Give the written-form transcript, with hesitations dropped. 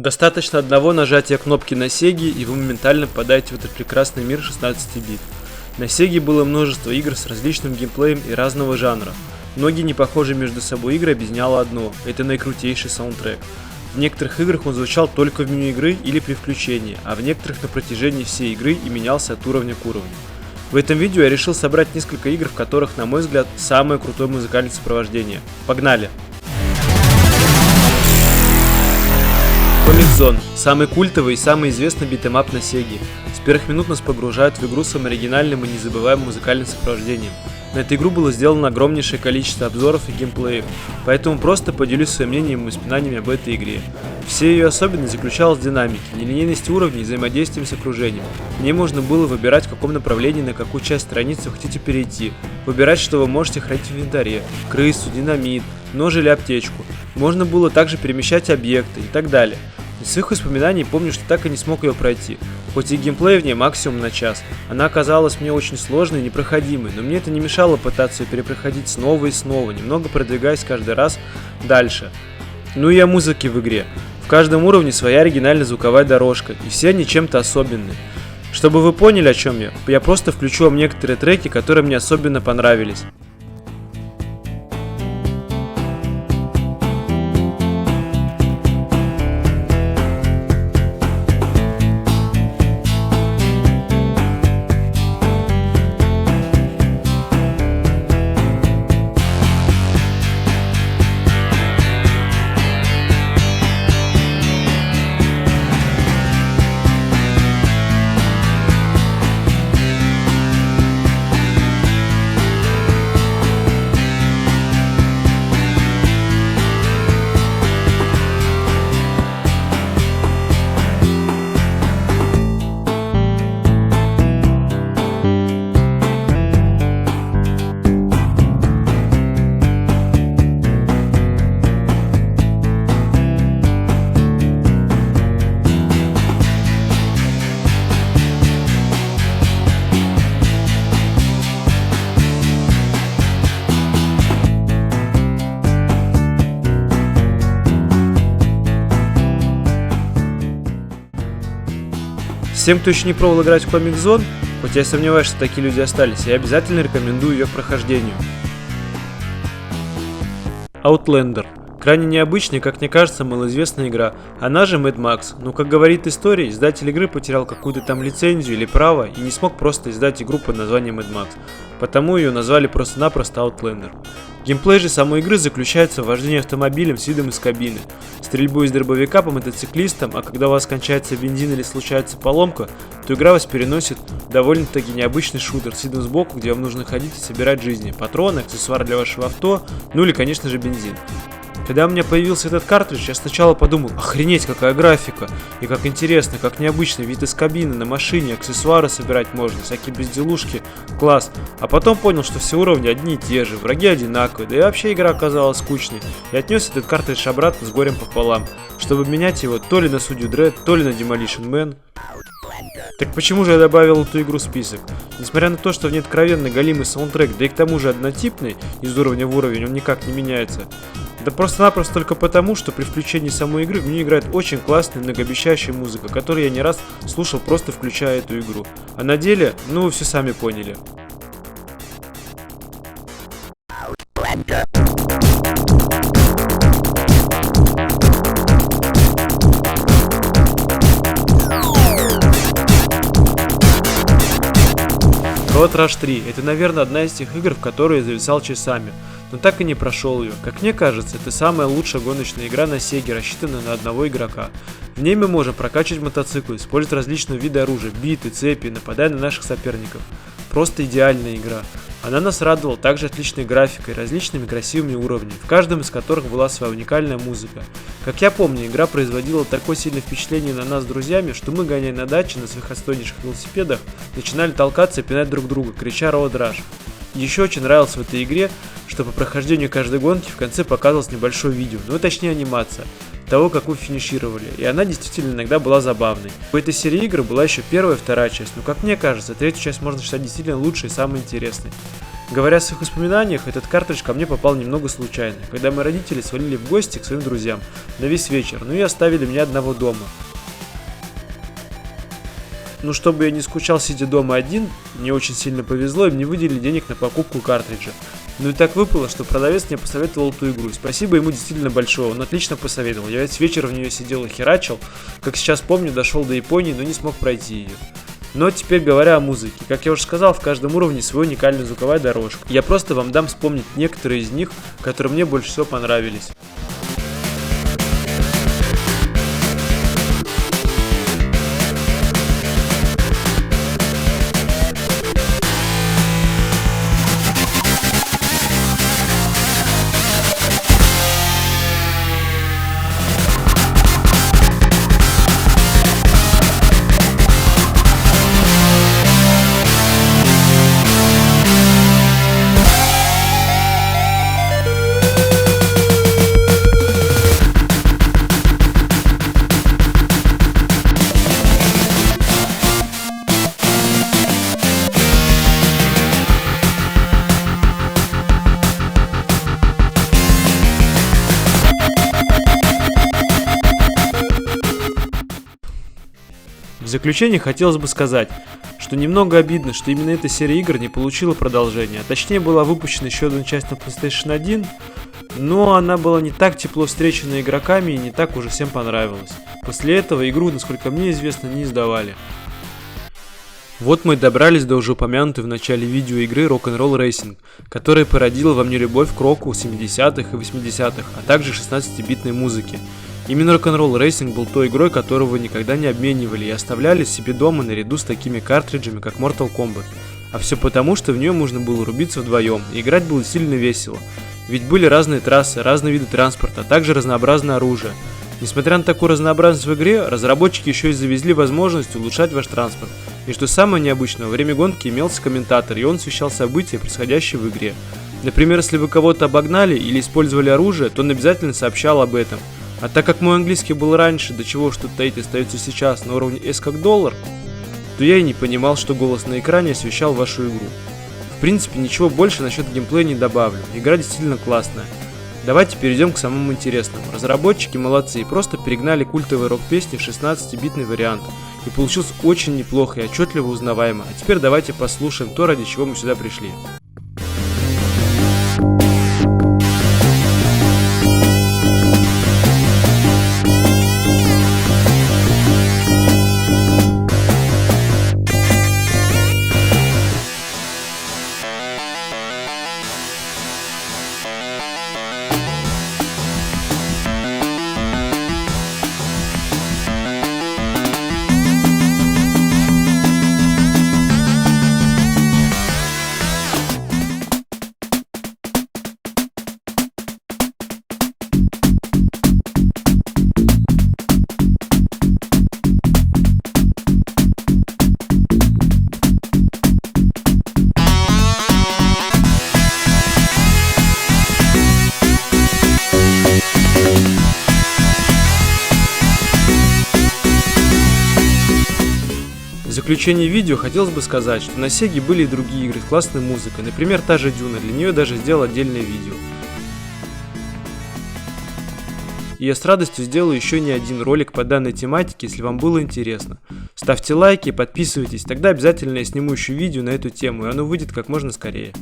Достаточно одного нажатия кнопки на Сеге, и вы моментально попадаете в этот прекрасный мир 16 бит. На Сеге было множество игр с различным геймплеем и разного жанра. Многие не похожие между собой игры объединяло одно – это наикрутейший саундтрек. В некоторых играх он звучал только в меню игры или при включении, а в некоторых на протяжении всей игры и менялся от уровня к уровню. В этом видео я решил собрать несколько игр, в которых, на мой взгляд, самое крутое музыкальное сопровождение. Погнали! Comix Zone – самый культовый и самый известный битэмап на Сеге. С первых минут нас погружают в игру своим оригинальным и незабываемым музыкальным сопровождением. На эту игру было сделано огромнейшее количество обзоров и геймплеев, поэтому просто поделюсь своим мнением и воспоминаниями об этой игре. Все ее особенность заключалась в динамике, нелинейности уровней и взаимодействием с окружением. В ней можно было выбирать, в каком направлении, на какую часть страницы вы хотите перейти, выбирать, что вы можете хранить в инвентаре, крысу, динамит, нож или аптечку. Можно было также перемещать объекты и так далее. Из своих воспоминаний помню, что так и не смог ее пройти. Хоть и геймплей в ней максимум на час. Она оказалась мне очень сложной и непроходимой, но мне это не мешало пытаться ее перепроходить снова и снова, немного продвигаясь каждый раз дальше. Ну и о музыке в игре. В каждом уровне своя оригинальная звуковая дорожка, и все они чем-то особенные. Чтобы вы поняли, о чем я просто включу вам некоторые треки, которые мне особенно понравились. Всем, кто еще не пробовал играть в Comix Zone, хоть я сомневаюсь, что такие люди остались, я обязательно рекомендую ее к прохождению. Outlander. Крайне необычная, как мне кажется, малоизвестная игра, она же Mad Max, но, как говорит история, издатель игры потерял какую-то там лицензию или право и не смог просто издать игру под названием Mad Max, потому ее назвали просто-напросто Outlander. Геймплей же самой игры заключается в вождении автомобилем с видом из кабины, стрельбу из дробовика по мотоциклистам, а когда у вас кончается бензин или случается поломка, то игра вас переносит в довольно-таки необычный шутер с видом сбоку, где вам нужно ходить и собирать жизни, патроны, аксессуары для вашего авто, ну или, конечно же, бензин. Когда у меня появился этот картридж, я сначала подумал, охренеть, какая графика, и как интересно, как необычный вид из кабины, на машине, аксессуары собирать можно, всякие безделушки, класс. А потом понял, что все уровни одни и те же, враги одинаковые, да и вообще игра оказалась скучной. И отнес этот картридж обратно с горем пополам, чтобы менять его то ли на Судью Дред, то ли на Demolition Man. Так почему же я добавил эту игру в список? Несмотря на то, что в ней откровенно галимый саундтрек, да и к тому же однотипный, из уровня в уровень, он никак не меняется. Это просто-напросто только потому, что при включении самой игры в нее играет очень классная многообещающая музыка, которую я не раз слушал, просто включая эту игру. А на деле, ну вы все сами поняли. Road Rush 3 – это, наверное, одна из тех игр, в которые я зависал часами, но так и не прошел ее. Как мне кажется, это самая лучшая гоночная игра на Сеге, рассчитанная на одного игрока. В ней мы можем прокачивать мотоциклы, использовать различные виды оружия, биты, цепи, нападая на наших соперников. Просто идеальная игра. Она нас радовала также отличной графикой, различными красивыми уровнями, в каждом из которых была своя уникальная музыка. Как я помню, игра производила такое сильное впечатление на нас с друзьями, что мы, гоняя на даче на своих отстойнейших велосипедах, начинали толкаться и пинать друг друга, крича Road Rush. Еще очень нравилось в этой игре, что по прохождению каждой гонки в конце показывалось небольшое видео, ну точнее анимация того, как вы финишировали, и она действительно иногда была забавной. В этой серии игр была еще первая и вторая часть, но как мне кажется, третью часть можно считать действительно лучшей и самой интересной. Говоря о своих воспоминаниях, этот картридж ко мне попал немного случайно, когда мои родители свалили в гости к своим друзьям на весь вечер, и оставили меня одного дома. Чтобы я не скучал, сидя дома один, мне очень сильно повезло, и мне выделили денег на покупку картриджа. И так выпало, что продавец мне посоветовал эту игру, и спасибо ему действительно большое, он отлично посоветовал. Я весь вечер в нее сидел и херачил, как сейчас помню, дошел до Японии, но не смог пройти ее. Но теперь говоря о музыке, как я уже сказал, в каждом уровне свой уникальная звуковая дорожка. Я просто вам дам вспомнить некоторые из них, которые мне больше всего понравились. В заключение хотелось бы сказать, что немного обидно, что именно эта серия игр не получила продолжения, а точнее была выпущена еще одна часть на PlayStation 1, но она была не так тепло встречена игроками и не так уже всем понравилась. После этого игру, насколько мне известно, не издавали. Вот мы и добрались до уже упомянутой в начале видео игры Rock'n'Roll Racing, которая породила во мне любовь к року 70-х и 80-х, а также 16-битной музыке. Именно Rock'n'Roll Racing был той игрой, которую вы никогда не обменивали и оставляли себе дома наряду с такими картриджами, как Mortal Kombat. А все потому, что в нее можно было рубиться вдвоем, и играть было сильно весело. Ведь были разные трассы, разные виды транспорта, а также разнообразное оружие. Несмотря на такую разнообразность в игре, разработчики еще и завезли возможность улучшать ваш транспорт. И что самое необычное, во время гонки имелся комментатор, и он освещал события, происходящие в игре. Например, если вы кого-то обогнали или использовали оружие, то он обязательно сообщал об этом. А так как мой английский был раньше, до чего что таить остается сейчас на уровне S как доллар, то я и не понимал, что голос на экране освещал вашу игру. В принципе, ничего больше насчет геймплея не добавлю, игра действительно классная. Давайте перейдем к самому интересному. Разработчики молодцы и просто перегнали культовые рок-песни в 16-битный вариант. И получилось очень неплохо и отчетливо узнаваемо. А теперь давайте послушаем то, ради чего мы сюда пришли. В заключение видео хотелось бы сказать, что на Сеге были и другие игры с классной музыкой, например, та же Дюна, для нее даже сделал отдельное видео. И я с радостью сделаю еще не один ролик по данной тематике, если вам было интересно. Ставьте лайки, подписывайтесь, тогда обязательно я сниму еще видео на эту тему, и оно выйдет как можно скорее.